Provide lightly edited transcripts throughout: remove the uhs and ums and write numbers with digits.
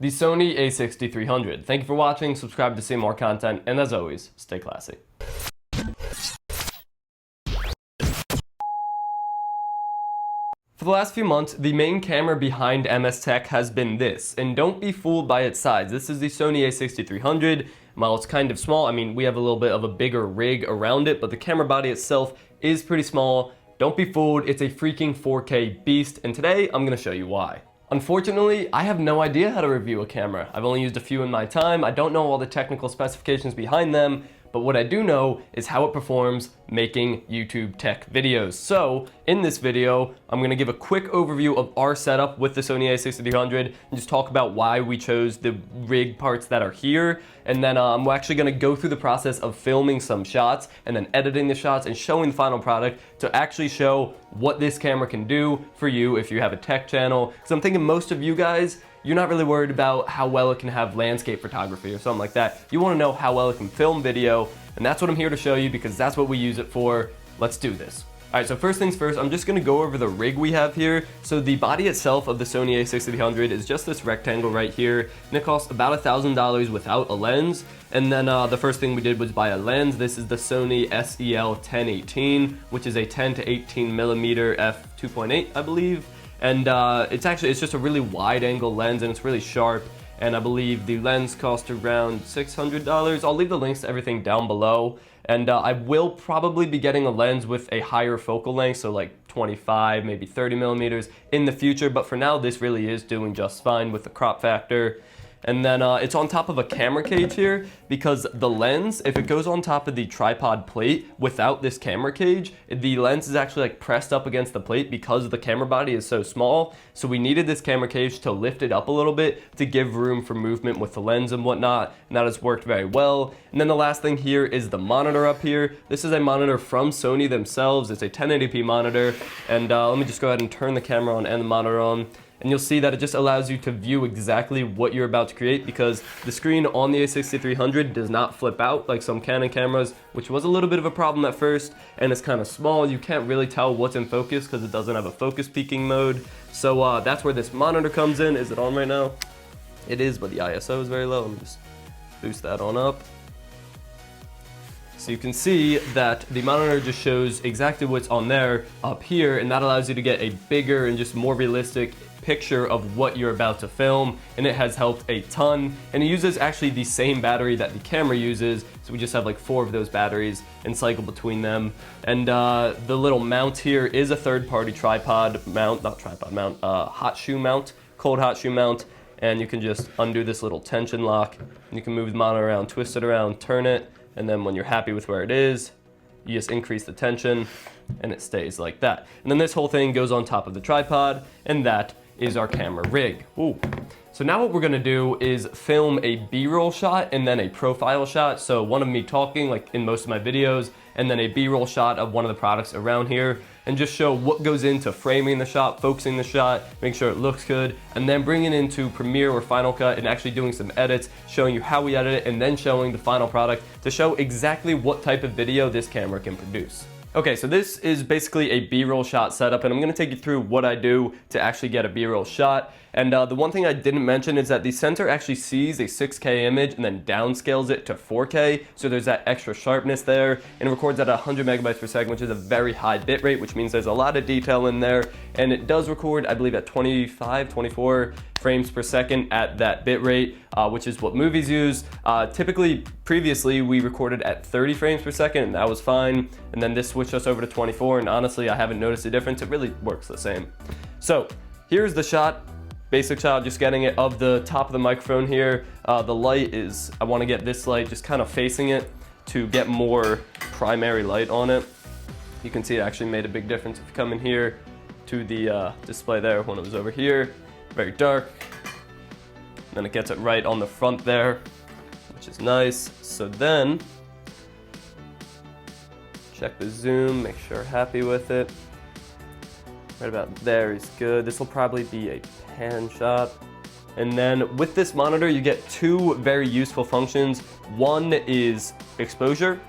the Sony a6300. Thank you for watching, subscribe to see more content, and as always, stay classy. For the last few months, the main camera behind MS Tech has been this, and don't be fooled by its size. This is the Sony a6300. While it's kind of small, I mean, we have a little bit of a bigger rig around it, but the camera body itself is pretty small. Don't be fooled, it's a freaking 4K beast, and today I'm gonna show you why. Unfortunately, I have no idea how to review a camera. I've only used a few in my time. I don't know all the technical specifications behind them, but what I do know is how it performs making YouTube tech videos. So in this video, I'm gonna give a quick overview of our setup with the Sony a6300 and just talk about why we chose the rig parts that are here. And then I'm actually gonna go through the process of filming some shots and then editing the shots and showing the final product to actually show what this camera can do for you if you have a tech channel. Because I'm thinking most of you guys, you're not really worried about how well it can have landscape photography or something like that. You want to know how well it can film video, and that's what I'm here to show you because that's what we use it for. Let's do this. Alright, so first things first, I'm just going to go over the rig we have here. So the body itself of the Sony a6300 is just this rectangle right here, and it costs about $1,000 without a lens. And then the first thing we did was buy a lens. This is the Sony SEL 1018, which is a 10 to 18 millimeter f2.8, I believe. And it's just a really wide angle lens and it's really sharp. And I believe the lens cost around $600. I'll leave the links to everything down below. And I will probably be getting a lens with a higher focal length, so like 25, maybe 30 millimeters in the future. But for now, this really is doing just fine with the crop factor. And then it's on top of a camera cage here because the lens, if it goes on top of the tripod plate without this camera cage, the lens is actually like pressed up against the plate because the camera body is so small. So we needed this camera cage to lift it up a little bit to give room for movement with the lens and whatnot. And that has worked very well. And then the last thing here is the monitor up here. This is a monitor from Sony themselves. It's a 1080p monitor. And let me just go ahead and turn the camera on and the monitor on. And you'll see that it just allows you to view exactly what you're about to create because the screen on the a6300 does not flip out like some Canon cameras, which was a little bit of a problem at first, and it's kind of small. You can't really tell what's in focus because it doesn't have a focus peaking mode. So that's where this monitor comes in. Is it on right now? It is, but the ISO is very low. Let me just boost that on up. So you can see that the monitor just shows exactly what's on there up here, and that allows you to get a bigger and just more realistic picture of what you're about to film, and it has helped a ton. And it uses actually the same battery that the camera uses, so we just have like 4 of those batteries and cycle between them. And the little mount here is a third-party tripod mount, not tripod mount, hot shoe mount, cold hot shoe mount. And you can just undo this little tension lock, and you can move the monitor around, twist it around, turn it, and then when you're happy with where it is, you just increase the tension and it stays like that. And then this whole thing goes on top of the tripod, and that is our camera rig. Ooh. So now what we're gonna do is film a B-roll shot and then a profile shot. So one of me talking like in most of my videos, and then a B-roll shot of one of the products around here, and just show what goes into framing the shot, focusing the shot, make sure it looks good, and then bring it into Premiere or Final Cut and actually doing some edits, showing you how we edit it, and then showing the final product to show exactly what type of video this camera can produce. Okay, so this is basically a B-roll shot setup, and I'm gonna take you through what I do to actually get a B-roll shot. And the one thing I didn't mention is that the sensor actually sees a 6K image and then downscales it to 4K, so there's that extra sharpness there, and it records at 100 megabytes per second, which is a very high bit rate, which means there's a lot of detail in there, and it does record, I believe, at 24 frames per second at that bit rate, which is what movies use. Typically, previously, we recorded at 30 frames per second, and that was fine, and then this switched us over to 24, and honestly, I haven't noticed a difference. It really works the same. So here's the shot. Basic shot, just getting it of the top of the microphone here. The light is, I want to get this light just kind of facing it to get more primary light on it. You can see it actually made a big difference if you come in here to the display there when it was over here. Very dark. And then it gets it right on the front there, which is nice. So then, check the zoom, make sure happy with it. Right about there is good. This will probably be a pan shot. And then with this monitor, you get 2 very useful functions. One is exposure.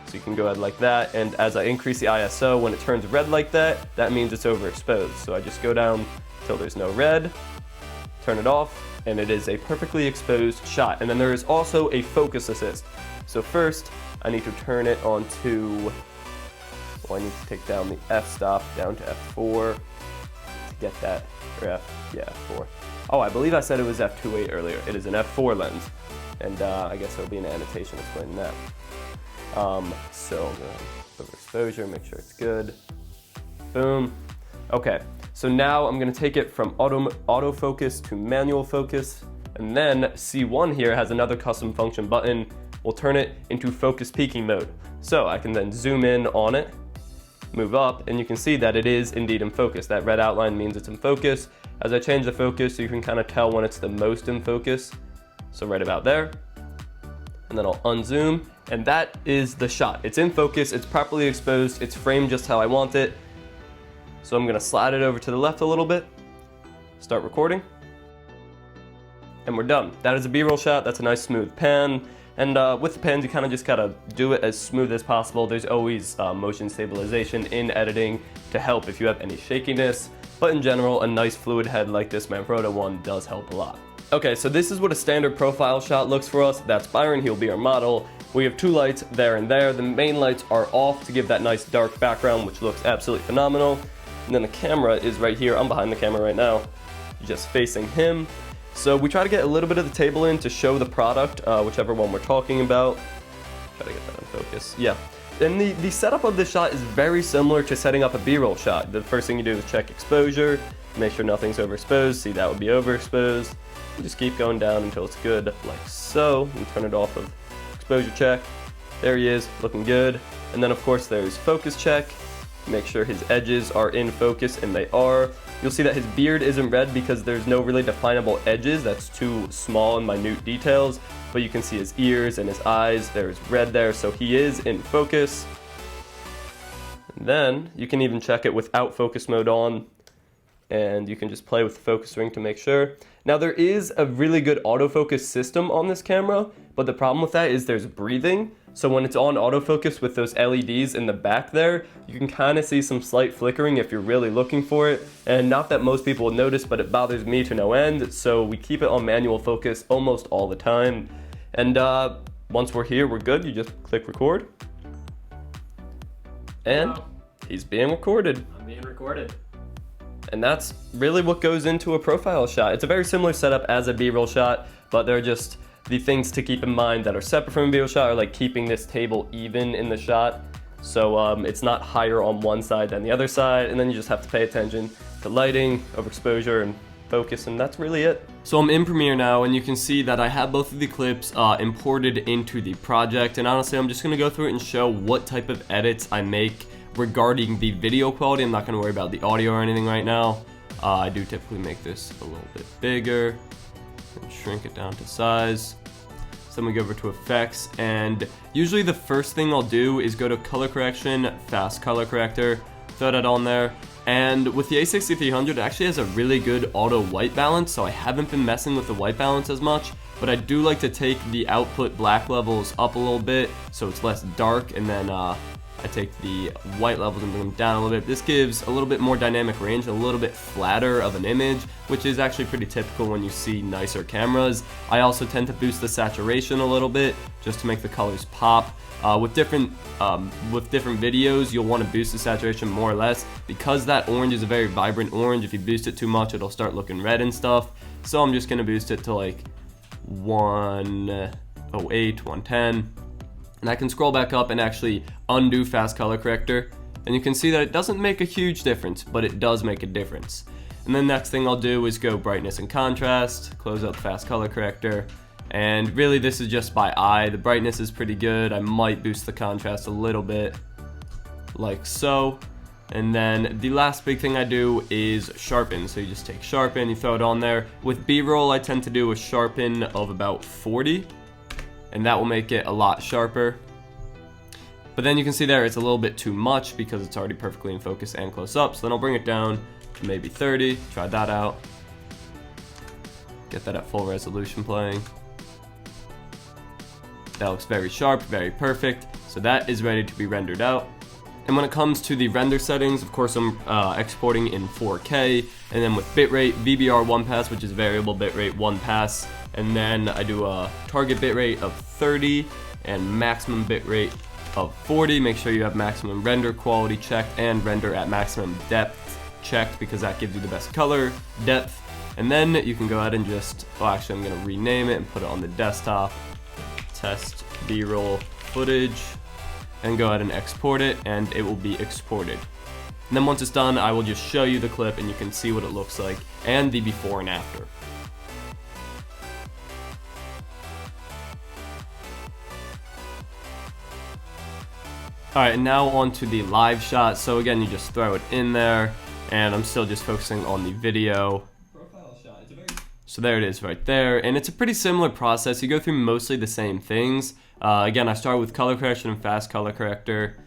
So you can go ahead like that, and as I increase the ISO, when it turns red like that, that means it's overexposed. So I just go down till there's no red, turn it off, and it is a perfectly exposed shot. And then there is also a focus assist. So first, I need to turn it onto, well, I need to take down the f-stop down to f4 to get that, or f4. Oh, I believe I said it was f2.8 earlier. It is an f4 lens, and I guess there'll be an annotation explaining that. So I'm going to overexposure, make sure it's good. Boom. Okay, so now I'm going to take it from autofocus to manual focus, and then C1 here has another custom function button. We'll turn it into focus peaking mode. So I can then zoom in on it, move up, and you can see that it is indeed in focus. That red outline means it's in focus. As I change the focus, you can kind of tell when it's the most in focus. So right about there. And then I'll unzoom, and that is the shot. It's in focus, it's properly exposed, it's framed just how I want it. So I'm gonna slide it over to the left a little bit, start recording, and we're done. That is a B-roll shot. That's a nice smooth pan. And with the pans, you kind of just gotta do it as smooth as possible. There's always motion stabilization in editing to help if you have any shakiness. But in general, a nice fluid head like this Manfrotto one does help a lot. Okay, so this is what a standard profile shot looks for us. That's Byron, he'll be our model. We have two lights there and there. The main lights are off to give that nice dark background, which looks absolutely phenomenal. And then the camera is right here. I'm behind the camera right now, just facing him. So we try to get a little bit of the table in to show the product, whichever one we're talking about. Try to get that in focus. Yeah. And the setup of this shot is very similar to setting up a B-roll shot. The first thing you do is check exposure, make sure nothing's overexposed. See, that would be overexposed. You just keep going down until it's good, like so. And turn it off of exposure check. There he is, looking good. And then of course there's focus check. Make sure his edges are in focus, and they are. You'll see that his beard isn't red because there's no really definable edges. That's too small and minute details. But you can see his ears and his eyes. There's red there, so he is in focus. And then you can even check it without focus mode on, and you can just play with the focus ring to make sure. Now there is a really good autofocus system on this camera, but the problem with that is there's breathing. So when it's on autofocus with those LEDs in the back there, you can kind of see some slight flickering if you're really looking for it. And not that most people would notice, but it bothers me to no end. So we keep it on manual focus almost all the time. And once we're here, we're good. You just click record. And wow, he's being recorded. I'm being recorded. And that's really what goes into a profile shot. It's a very similar setup as a B-roll shot, but they're just the things to keep in mind that are separate from a B-roll shot are like keeping this table even in the shot. So it's not higher on one side than the other side, and then you just have to pay attention to lighting, overexposure, and focus, and that's really it. So I'm in Premiere now, and you can see that I have both of the clips imported into the project, and honestly I'm just gonna go through it and show what type of edits I make regarding the video quality. I'm not gonna worry about the audio or anything right now. I do typically make this a little bit bigger and shrink it down to size. So then we go over to effects, and usually the first thing I'll do is go to color correction, fast color corrector, throw that on there. And with the A6300, it actually has a really good auto white balance, so I haven't been messing with the white balance as much, but I do like to take the output black levels up a little bit so it's less dark, and then I take the white levels and bring them down a little bit. This gives a little bit more dynamic range, a little bit flatter of an image, which is actually pretty typical when you see nicer cameras. I also tend to boost the saturation a little bit just to make the colors pop. With different videos, you'll want to boost the saturation more or less because that orange is a very vibrant orange. If you boost it too much, it'll start looking red and stuff. So I'm just going to boost it to like 108, 110. And I can scroll back up and actually undo fast color corrector, and you can see that it doesn't make a huge difference, but it does make a difference. And then next thing I'll do is go brightness and contrast, close out the fast color corrector, and really this is just by eye. The brightness is pretty good. I might boost the contrast a little bit, like so. And then the last big thing I do is sharpen. So you just take sharpen, you throw it on there. With B-roll, I tend to do a sharpen of about 40. And that will make it a lot sharper. But then you can see there it's a little bit too much because it's already perfectly in focus and close up. So then I'll bring it down to maybe 30, try that out. Get that at full resolution playing. That looks very sharp, very perfect. So that is ready to be rendered out. And when it comes to the render settings, of course I'm exporting in 4K, and then with bitrate, VBR 1 pass, which is variable bitrate 1 pass, and then I do a target bitrate of 30 and maximum bitrate of 40. Make sure you have maximum render quality checked and render at maximum depth checked, because that gives you the best color depth. And then you can go ahead and just, well, actually I'm going to rename it and put it on the desktop, test BRoll footage, and go ahead and export it, and it will be exported. And then once it's done, I will just show you the clip and you can see what it looks like and the before and after. Alright, and now on to the live shot. So again, you just throw it in there, and I'm still just focusing on the video. So there it is right there, and it's a pretty similar process. You go through mostly the same things. Again, I start with color correction and fast color corrector,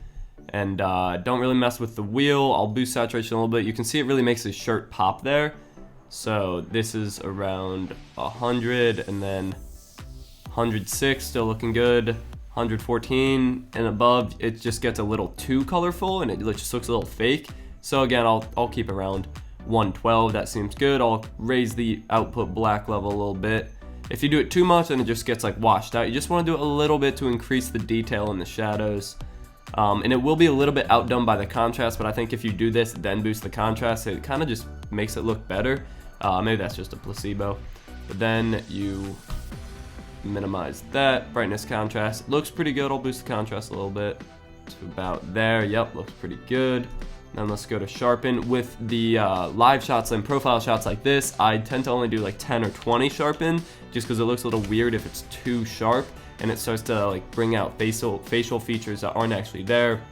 and don't really mess with the wheel. I'll boost saturation a little bit. You can see it really makes his shirt pop there. So this is around 100, and then 106, still looking good. 114 and above, it just gets a little too colorful, and it just looks a little fake. So again, I'll keep around 112, that seems good. I'll raise the output black level a little bit. If you do it too much, then it just gets like washed out. You just want to do it a little bit to increase the detail in the shadows. And it will be a little bit outdone by the contrast, but I think if you do this, then boost the contrast, it kind of just makes it look better. Maybe that's just a placebo. But then you minimize that, brightness, contrast. It looks pretty good. I'll boost the contrast a little bit to about there. Yep, looks pretty good. Then let's go to sharpen. With the live shots and profile shots like this, I tend to only do like 10 or 20 sharpen, just because it looks a little weird if it's too sharp, and it starts to like bring out facial features that aren't actually there.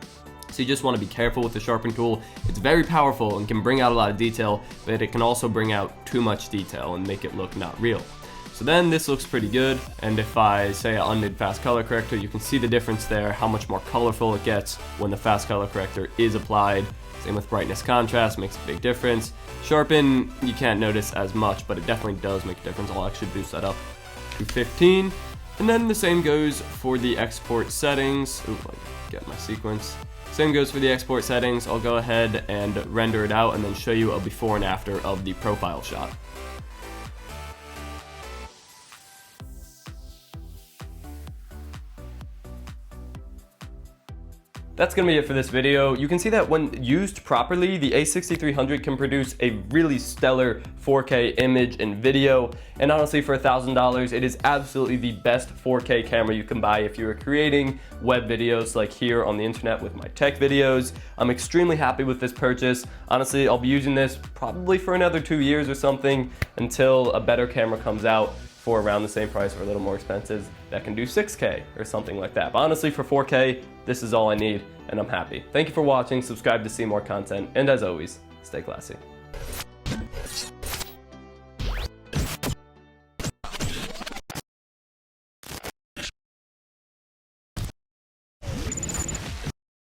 So you just want to be careful with the sharpen tool. It's very powerful and can bring out a lot of detail, but it can also bring out too much detail and make it look not real. So then this looks pretty good, and if I say I undid fast color corrector, you can see the difference there, how much more colorful it gets when the fast color corrector is applied. Same with brightness, contrast, makes a big difference. Sharpen, you can't notice as much, but it definitely does make a difference. I'll actually boost that up to 15. And then the same goes for the export settings. Ooh, I got my sequence. Same goes for the export settings. I'll go ahead and render it out and then show you a before and after of the profile shot. That's going to be it for this video. You can see that when used properly, the a6300 can produce a really stellar 4K image and video. And honestly, for $1,000, it is absolutely the best 4K camera you can buy if you are creating web videos like here on the internet with my tech videos. I'm extremely happy with this purchase. Honestly, I'll be using this probably for another 2 years or something until a better camera comes out for around the same price or a little more expensive that can do 6K or something like that. But honestly, for 4K, this is all I need, and I'm happy. Thank you for watching, subscribe to see more content, and as always, stay classy.